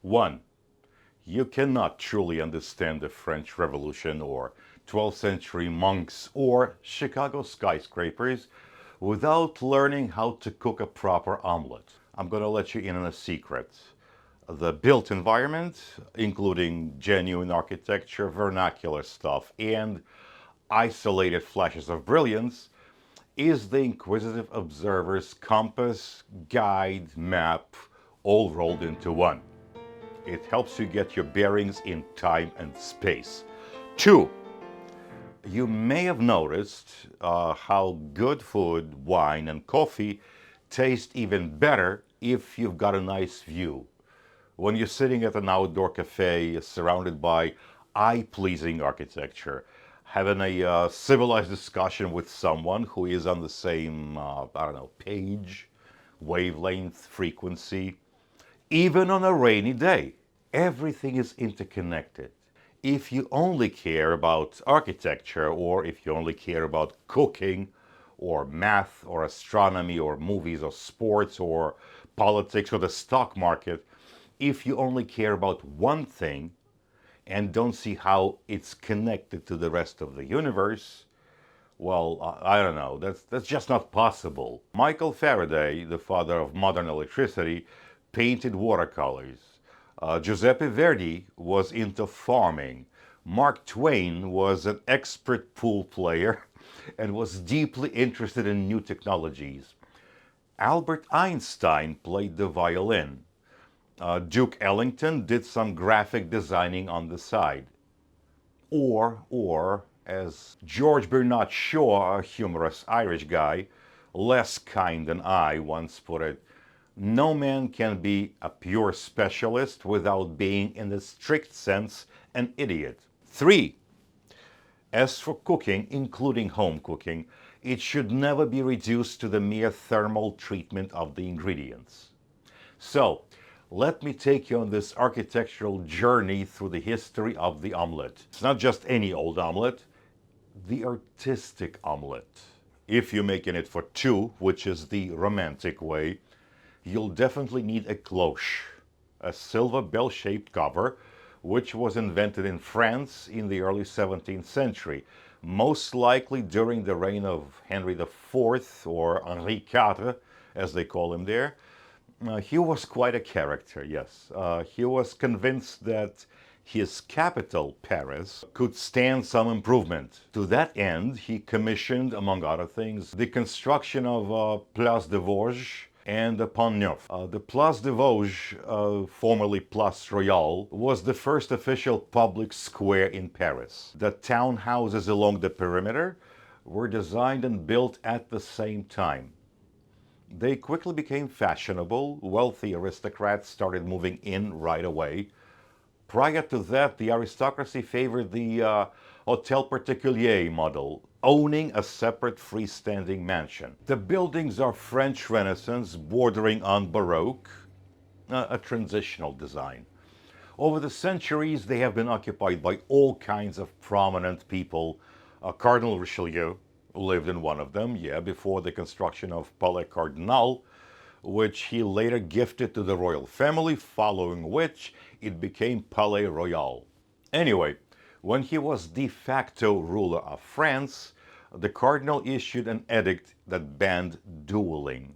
1. You cannot truly understand the French Revolution or 12th century monks or Chicago skyscrapers without learning how to cook a proper omelet. I'm going to let you in on a secret. The built environment, including genuine architecture, vernacular stuff, and isolated flashes of brilliance, is the inquisitive observer's compass, guide, map, all rolled into one. It helps you get your bearings in time and space. 2. You may have noticed how good food, wine, and coffee taste even better if you've got a nice view. When you're sitting at an outdoor cafe surrounded by eye-pleasing architecture, having a civilized discussion with someone who is on the same, page, wavelength, frequency, even on a rainy day, everything is interconnected. If you only care about architecture, or if you only care about cooking, or math, or astronomy, or movies, or sports, or politics, or the stock market, if you only care about one thing and don't see how it's connected to the rest of the universe, well, I don't know, that's just not possible. Michael Faraday, the father of modern electricity, painted watercolors. Giuseppe Verdi was into farming. Mark Twain was an expert pool player and was deeply interested in new technologies. Albert Einstein played the violin. Duke Ellington did some graphic designing on the side. Or, as George Bernard Shaw, a humorous Irish guy, less kind than I, once put it, no man can be a pure specialist without being, in the strict sense, an idiot. 3. As for cooking, including home cooking, it should never be reduced to the mere thermal treatment of the ingredients. So, let me take you on this architectural journey through the history of the omelet. It's not just any old omelet, the artistic omelet. If you're making it for two, which is the romantic way, you'll definitely need a cloche, a silver bell-shaped cover, which was invented in France in the early 17th century, most likely during the reign of Henry IV, or Henri IV, as they call him there. He was quite a character, yes. He was convinced that his capital, Paris, could stand some improvement. To that end, he commissioned, among other things, the construction of Place des Vosges and the Pont Neuf. The Place des Vosges, formerly Place Royale, was the first official public square in Paris. The townhouses along the perimeter were designed and built at the same time. They quickly became fashionable. Wealthy aristocrats started moving in right away. Prior to that, the aristocracy favored the Hôtel Particulier model, owning a separate freestanding mansion. The buildings are French Renaissance bordering on Baroque, a transitional design. Over the centuries, they have been occupied by all kinds of prominent people. Cardinal Richelieu lived in one of them, before the construction of Palais Cardinal, which he later gifted to the royal family, following which it became Palais Royal. Anyway, when he was de facto ruler of France, the cardinal issued an edict that banned dueling.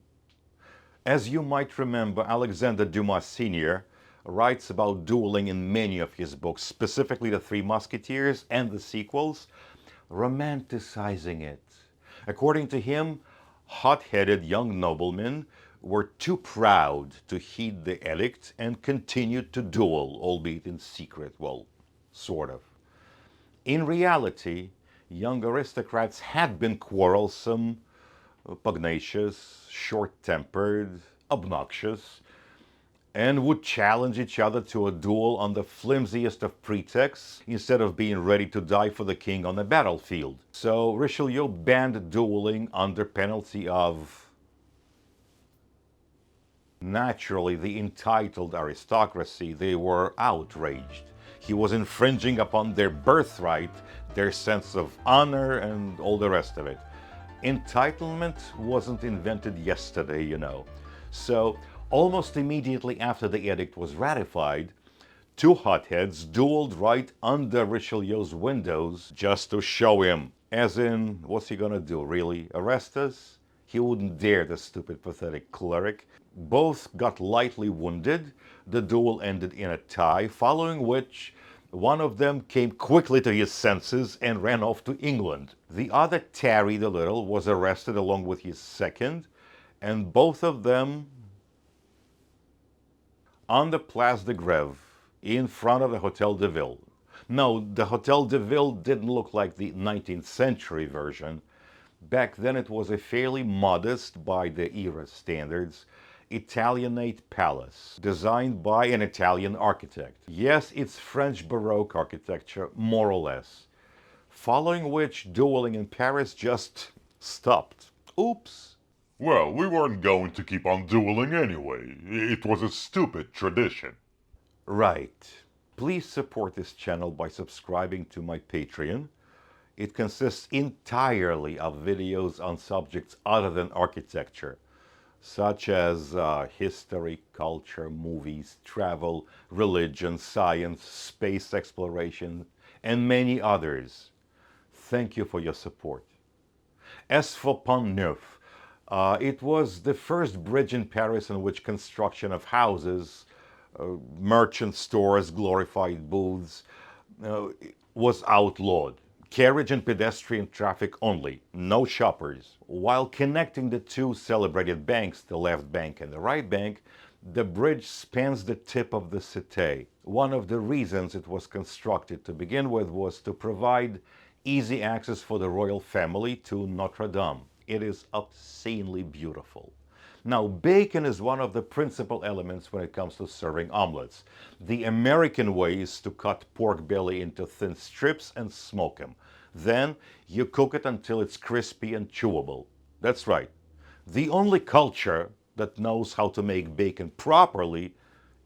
As you might remember, Alexandre Dumas Sr. writes about dueling in many of his books, specifically The Three Musketeers and the sequels, romanticizing it. According to him, hot-headed young noblemen were too proud to heed the edict and continued to duel, albeit in secret, well, sort of. In reality, young aristocrats had been quarrelsome, pugnacious, short-tempered, obnoxious, and would challenge each other to a duel on the flimsiest of pretexts instead of being ready to die for the king on the battlefield. So Richelieu banned dueling under penalty of... Naturally, the entitled aristocracy, they were outraged. He was infringing upon their birthright, their sense of honor, and all the rest of it. Entitlement wasn't invented yesterday, you know. So almost immediately after the edict was ratified, Two hotheads dueled right under Richelieu's windows just to show him. As in, what's he gonna do, really? Arrest us? He wouldn't dare, the stupid, pathetic cleric. Both got lightly wounded. The duel ended in a tie, following which one of them came quickly to his senses and ran off to England. The other tarried a little, was arrested along with his second, and both of them on the Place de Grève, in front of the Hotel de Ville. No, the Hotel de Ville didn't look like the 19th century version. Back then it was a fairly modest, by the era standards, Italianate palace, designed by an Italian architect. Yes, it's French Baroque architecture, more or less. Following which, dueling in Paris just stopped. Oops. Well, we weren't going to keep on dueling anyway. It was a stupid tradition. Right. Please support this channel by subscribing to my Patreon. It consists entirely of videos on subjects other than architecture, such as history, culture, movies, travel, religion, science, space exploration, and many others. Thank you for your support. As for Pont Neuf, it was the first bridge in Paris in which construction of houses, merchant stores, glorified booths, was outlawed. Carriage and pedestrian traffic only, no shoppers. While connecting the two celebrated banks, the left bank and the right bank, the bridge spans the tip of the Cité. One of the reasons it was constructed to begin with was to provide easy access for the royal family to Notre Dame. It is obscenely beautiful. Now, bacon is one of the principal elements when it comes to serving omelets. The American way is to cut pork belly into thin strips and smoke them. Then you cook it until it's crispy and chewable. That's right. The only culture that knows how to make bacon properly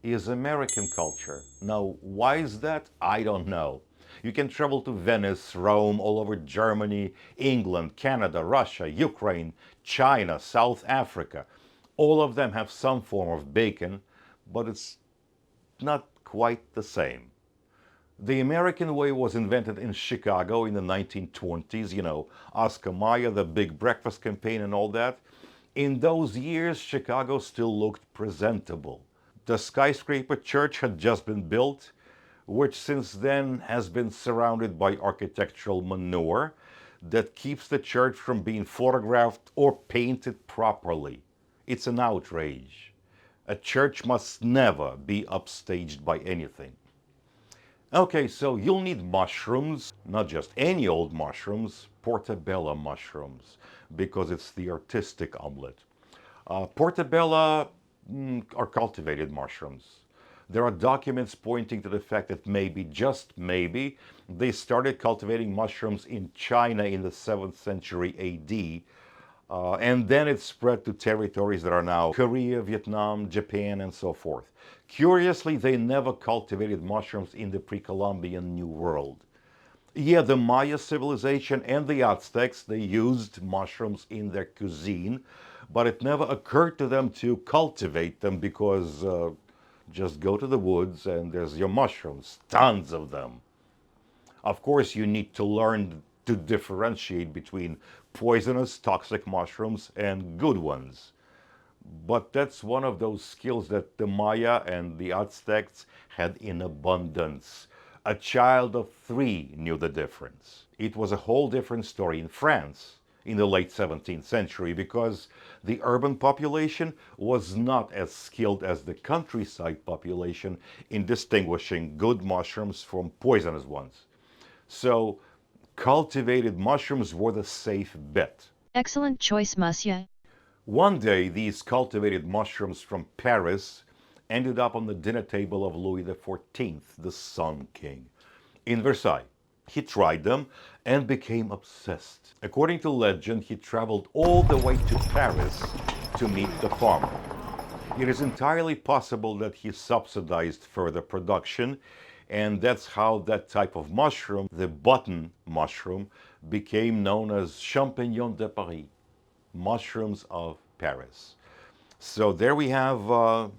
is American culture. Now, why is that? I don't know. You can travel to Venice, Rome, all over Germany, England, Canada, Russia, Ukraine, China, South Africa. All of them have some form of bacon, but it's not quite the same. The American way was invented in Chicago in the 1920s, you know, Oscar Mayer, the big breakfast campaign and all that. In those years, Chicago still looked presentable. The skyscraper church had just been built, which since then has been surrounded by architectural manure that keeps the church from being photographed or painted properly. It's an outrage. A church must never be upstaged by anything. Okay, so you'll need mushrooms, not just any old mushrooms, portobello mushrooms, because it's the artistic omelet. Portobello are cultivated mushrooms. There are documents pointing to the fact that maybe, just maybe, they started cultivating mushrooms in China in the 7th century AD, and then it spread to territories that are now Korea, Vietnam, Japan, and so forth. Curiously, they never cultivated mushrooms in the pre-Columbian New World. Yeah, the Maya civilization and the Aztecs, they used mushrooms in their cuisine, but it never occurred to them to cultivate them because just go to the woods and there's your mushrooms, tons of them. Of course, you need to learn to differentiate between poisonous, toxic mushrooms and good ones. But that's one of those skills that the Maya and the Aztecs had in abundance. A child of 3 knew the difference. It was a whole different story in France in the late 17th century because the urban population was not as skilled as the countryside population in distinguishing good mushrooms from poisonous ones. So cultivated mushrooms were the safe bet. Excellent choice, monsieur. One day, these cultivated mushrooms from Paris ended up on the dinner table of Louis XIV, the Sun King, in Versailles. He tried them and became obsessed. According to legend, he traveled all the way to Paris to meet the farmer. It is entirely possible that he subsidized further production, and that's how that type of mushroom, the button mushroom, became known as champignon de Paris, mushrooms of Paris. So there we have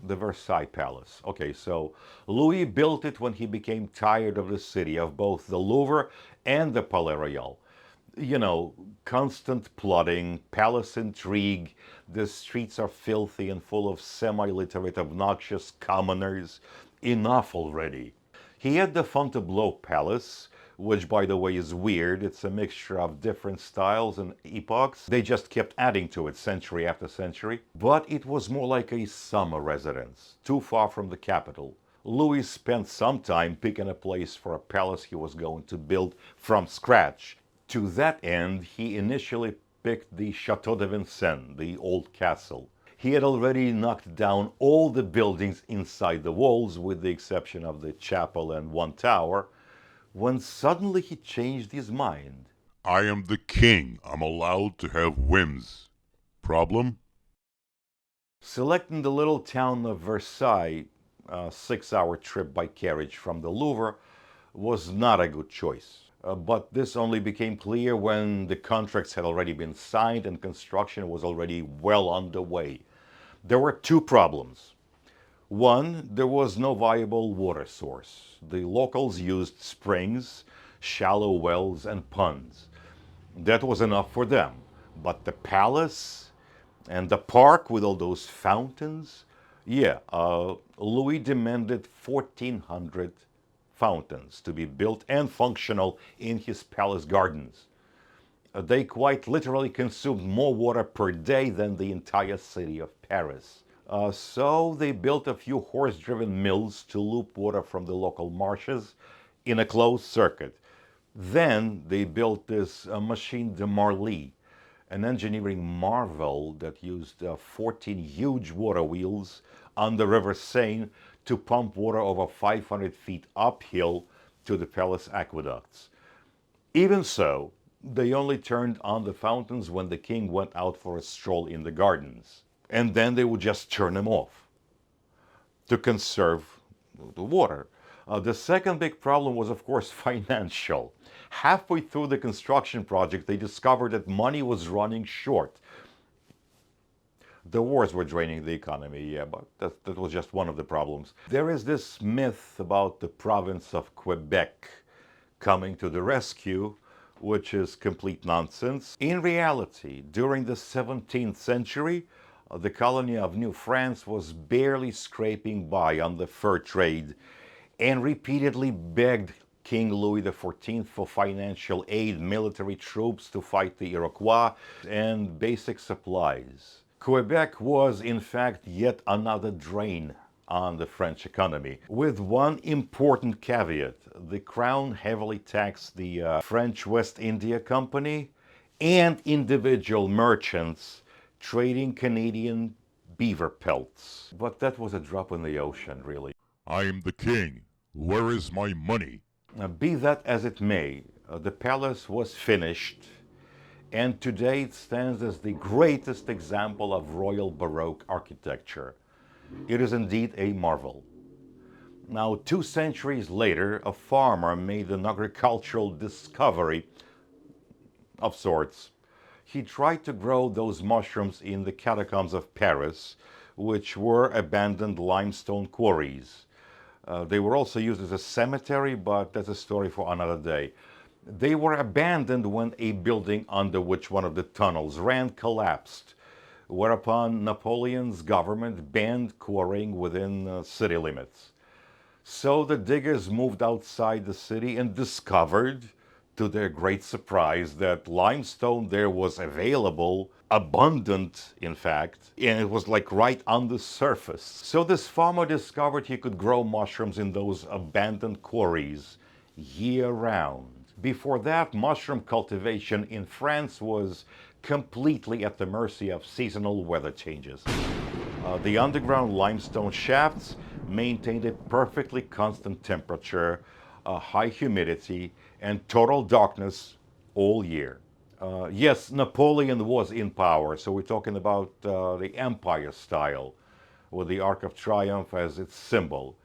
the Versailles Palace. Okay, so Louis built it when he became tired of the city, of both the Louvre and the Palais Royal. You know, constant plotting, palace intrigue, the streets are filthy and full of semi-literate, obnoxious commoners. Enough already. He had the Fontainebleau Palace, which by the way is weird. It's a mixture of different styles and epochs. They just kept adding to it century after century. But it was more like a summer residence, too far from the capital. Louis spent some time picking a place for a palace he was going to build from scratch. To that end, he initially picked the Chateau de Vincennes, the old castle. He had already knocked down all the buildings inside the walls, with the exception of the chapel and one tower, when suddenly he changed his mind. I am the king. I'm allowed to have whims. Problem? Selecting the little town of Versailles, a 6-hour trip by carriage from the Louvre, was not a good choice. But this only became clear when the contracts had already been signed and construction was already well underway. There were two problems. One, there was no viable water source. The locals used springs, shallow wells, and ponds. That was enough for them. But the palace and the park with all those fountains, yeah, Louis demanded 1,400 fountains to be built and functional in his palace gardens. They quite literally consumed more water per day than the entire city of Paris. So they built a few horse-driven mills to loop water from the local marshes in a closed circuit. Then they built this machine de Marly, an engineering marvel that used 14 huge water wheels on the River Seine to pump water over 500 feet uphill to the palace aqueducts. Even so, they only turned on the fountains when the king went out for a stroll in the gardens. And then they would just turn them off to conserve the water. The second big problem was, of course, financial. Halfway through the construction project, they discovered that money was running short. The wars were draining the economy, yeah, but that was just one of the problems. There is this myth about the province of Quebec coming to the rescue, which is complete nonsense. In reality, during the 17th century, the colony of New France was barely scraping by on the fur trade and repeatedly begged King Louis XIV for financial aid, military troops to fight the Iroquois, and basic supplies. Quebec was, in fact, yet another drain on the French economy, with one important caveat. The crown heavily taxed the French West India Company and individual merchants trading Canadian beaver pelts. But that was a drop in the ocean, really. I am the king. Where is my money? Be that as it may, the palace was finished, and today it stands as the greatest example of Royal Baroque architecture. It is indeed a marvel. Now, 2 centuries later, a farmer made an agricultural discovery of sorts. He tried to grow those mushrooms in the catacombs of Paris, which were abandoned limestone quarries. They were also used as a cemetery, but that's a story for another day. They were abandoned when a building under which one of the tunnels ran collapsed, whereupon Napoleon's government banned quarrying within city limits. So the diggers moved outside the city and discovered, to their great surprise, that limestone there was available, abundant in fact, and it was like right on the surface. So this farmer discovered he could grow mushrooms in those abandoned quarries year round. Before that, mushroom cultivation in France was completely at the mercy of seasonal weather changes. The underground limestone shafts maintained a perfectly constant temperature, high humidity, and total darkness all year. Yes, Napoleon was in power, so we're talking about the Empire style, with the Arc of Triumph as its symbol.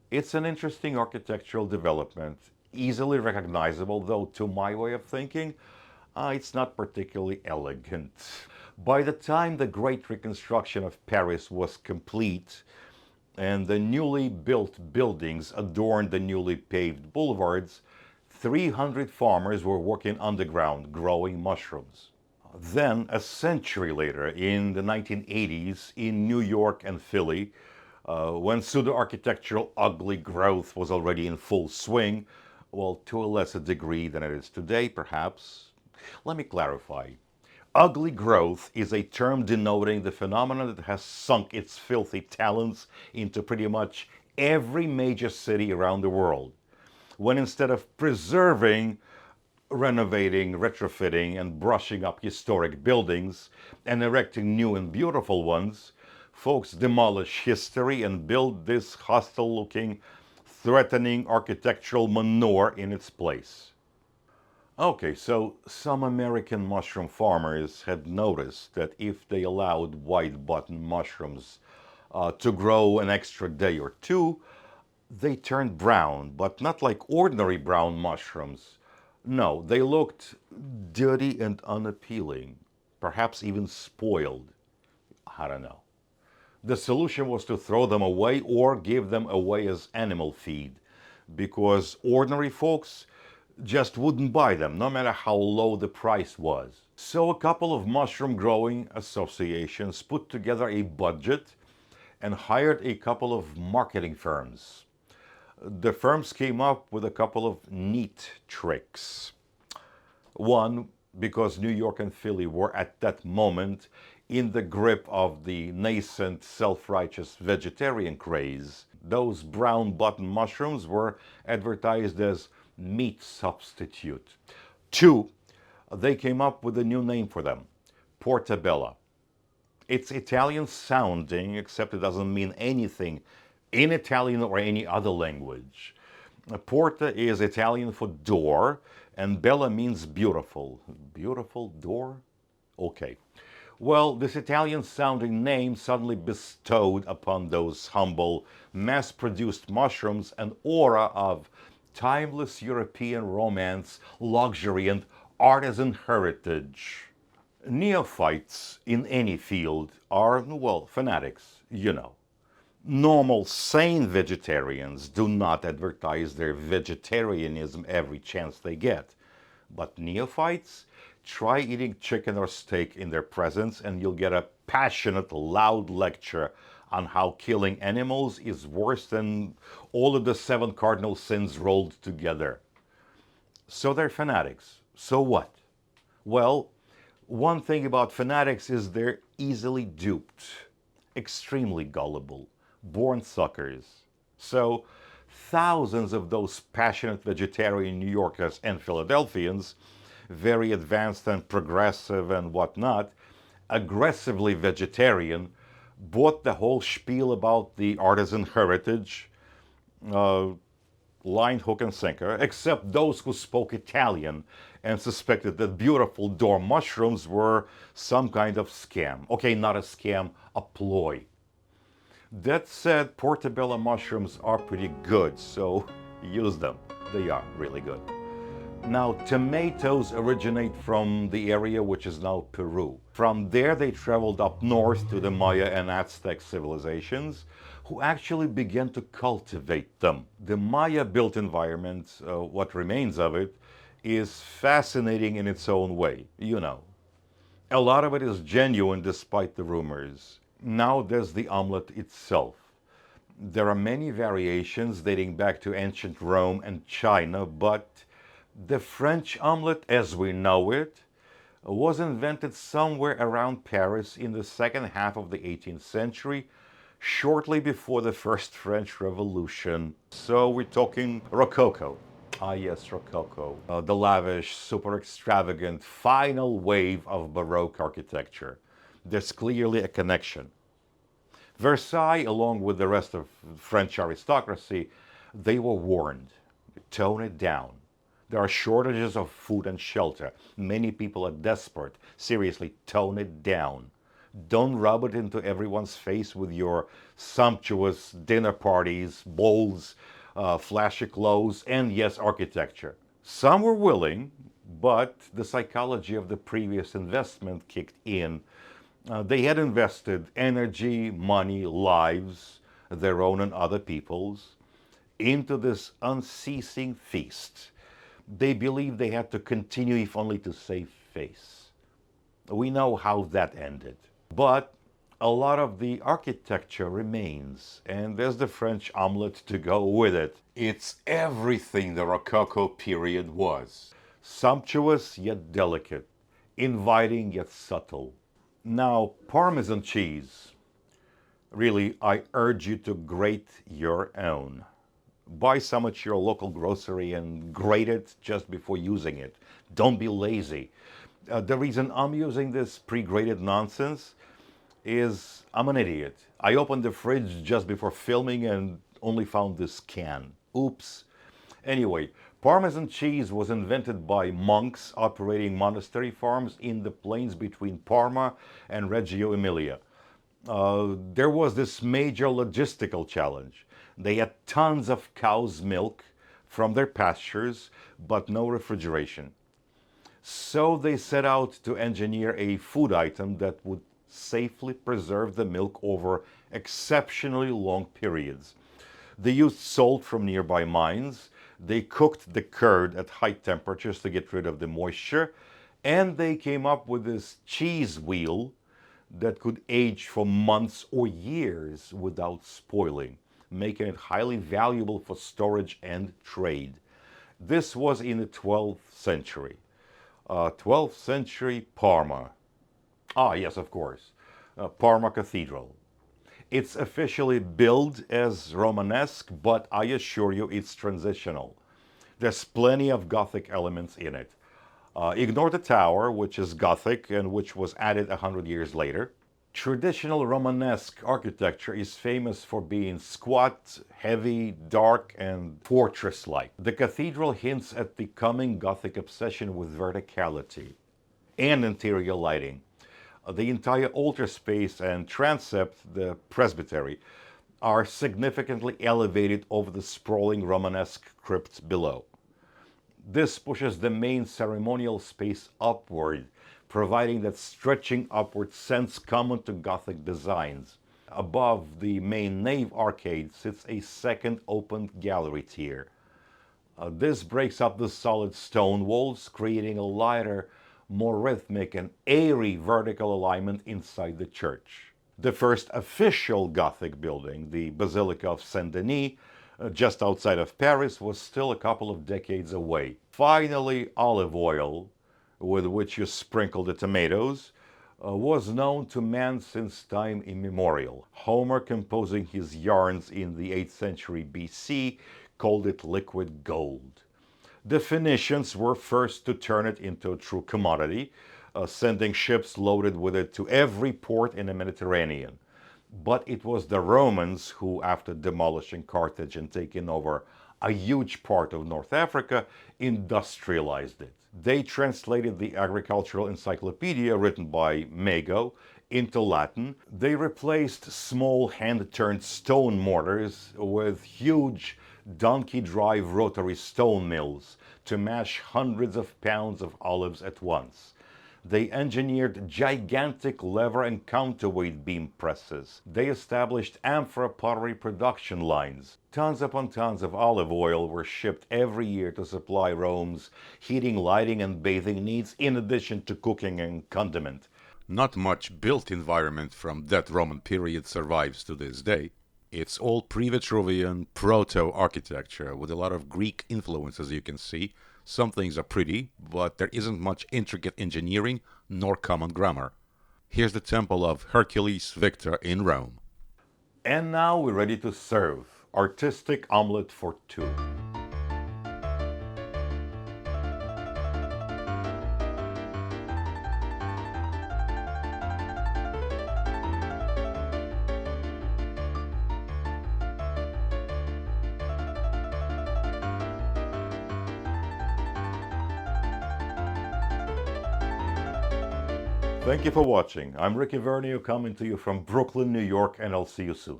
It's an interesting architectural development, easily recognizable, though to my way of thinking, it's not particularly elegant. By the time the Great Reconstruction of Paris was complete and the newly built buildings adorned the newly paved boulevards, 300 farmers were working underground growing mushrooms. Then, a century later, in the 1980s, in New York and Philly, when pseudo-architectural ugly growth was already in full swing, well, to a lesser degree than it is today, perhaps. Let me clarify. Ugly growth is a term denoting the phenomenon that has sunk its filthy talons into pretty much every major city around the world. When instead of preserving, renovating, retrofitting, and brushing up historic buildings and erecting new and beautiful ones, folks demolish history and build this hostile looking, threatening architectural manure in its place. Okay, so some American mushroom farmers had noticed that if they allowed white button mushrooms to grow an extra day or two, they turned brown, but not like ordinary brown mushrooms. No, they looked dirty and unappealing, perhaps even spoiled. I don't know. The solution was to throw them away or give them away as animal feed, because ordinary folks just wouldn't buy them, no matter how low the price was. So a couple of mushroom growing associations put together a budget and hired a couple of marketing firms. The firms came up with a couple of neat tricks. One, because New York and Philly were at that moment in the grip of the nascent self-righteous vegetarian craze, those brown button mushrooms were advertised as meat substitute. Two, they came up with a new name for them, portabella. It's Italian sounding, except it doesn't mean anything in Italian or any other language. Porta is Italian for door, and bella means beautiful. Beautiful door? Okay. Well, this Italian sounding name suddenly bestowed upon those humble, mass produced mushrooms an aura of timeless European romance, luxury, and artisan heritage. Neophytes in any field are, well, fanatics, you know. Normal, sane vegetarians do not advertise their vegetarianism every chance they get. But neophytes, try eating chicken or steak in their presence and you'll get a passionate, loud lecture on how killing animals is worse than all of the 7 cardinal sins rolled together. So they're fanatics. So what? Well, one thing about fanatics is they're easily duped, extremely gullible, born suckers. So thousands of those passionate vegetarian New Yorkers and Philadelphians, very advanced and progressive and whatnot, aggressively vegetarian, bought the whole spiel about the artisan heritage, line, hook, and sinker, except those who spoke Italian and suspected that beautiful door mushrooms were some kind of scam. Okay, not a scam, a ploy. That said, portabella mushrooms are pretty good, so use them. They are really good. Now, tomatoes originate from the area which is now Peru. From there, they traveled up north to the Maya and Aztec civilizations, who actually began to cultivate them. The Maya-built environment, what remains of it, is fascinating in its own way, you know. A lot of it is genuine despite the rumors. Now there's the omelet itself. There are many variations dating back to ancient Rome and China, but the French omelet, as we know it, was invented somewhere around Paris in the second half of the 18th century, shortly before the First French Revolution. So we're talking Rococo. Ah yes, Rococo. The lavish, super extravagant, final wave of Baroque architecture. There's clearly a connection. Versailles, along with the rest of French aristocracy, they were warned. Tone it down. There are shortages of food and shelter. Many people are desperate. Seriously, tone it down. Don't rub it into everyone's face with your sumptuous dinner parties, bowls, flashy clothes, and yes, architecture. Some were willing, but the psychology of the previous investment kicked in They had invested energy, money, lives, their own and other people's, into this unceasing feast. They believed they had to continue if only to save face. We know how that ended. But a lot of the architecture remains, and there's the French omelet to go with it. It's everything the Rococo period was. Sumptuous yet delicate, inviting yet subtle. Now, Parmesan cheese. Really, I urge you to grate your own. Buy some at your local grocery and grate it just before using it. Don't be lazy. The reason I'm using this pre-grated nonsense is I'm an idiot. I opened the fridge just before filming and only found this can. Oops. Anyway, Parmesan cheese was invented by monks operating monastery farms in the plains between Parma and Reggio Emilia. There was this major logistical challenge. They had tons of cow's milk from their pastures, but no refrigeration. So they set out to engineer a food item that would safely preserve the milk over exceptionally long periods. They used salt from nearby mines, they cooked the curd at high temperatures to get rid of the moisture, and they came up with this cheese wheel that could age for months or years without spoiling, making it highly valuable for storage and trade. This was in the 12th century. 12th century Parma. Ah, yes, of course. Parma Cathedral. It's officially billed as Romanesque, but I assure you it's transitional. There's plenty of Gothic elements in it. Ignore the tower, which is Gothic and which was added 100 years later. Traditional Romanesque architecture is famous for being squat, heavy, dark, and fortress-like. The cathedral hints at the coming Gothic obsession with verticality and interior lighting. The entire altar space and transept, the presbytery, are significantly elevated over the sprawling Romanesque crypt below. This pushes the main ceremonial space upward, providing that stretching upward sense common to Gothic designs. Above the main nave arcade sits a second open gallery tier. This breaks up the solid stone walls, creating a lighter, more rhythmic and airy vertical alignment inside the church. The first official Gothic building, the Basilica of Saint-Denis, just outside of Paris, was still a couple of decades away. Finally, olive oil, with which you sprinkle the tomatoes, was known to man since time immemorial. Homer, composing his yarns in the 8th century BC, called it liquid gold. The Phoenicians were first to turn it into a true commodity, sending ships loaded with it to every port in the Mediterranean. But it was the Romans who, after demolishing Carthage and taking over a huge part of North Africa, industrialized it. They translated the agricultural encyclopedia written by Mago into Latin. They replaced small hand-turned stone mortars with huge donkey drive rotary stone mills to mash hundreds of pounds of olives at once. They engineered gigantic lever and counterweight beam presses. They established amphora pottery production lines. Tons upon tons of olive oil were shipped every year to supply Rome's heating, lighting, and bathing needs, in addition to cooking and condiment. Not much built environment from that Roman period survives to this day. It's all pre-Vitruvian, proto-architecture with a lot of Greek influence, as you can see. Some things are pretty, but there isn't much intricate engineering nor common grammar. Here's the temple of Hercules Victor in Rome. And now we're ready to serve artistic omelet for two. Thank you for watching. I'm Ricky Vernio, coming to you from Brooklyn, New York, and I'll see you soon.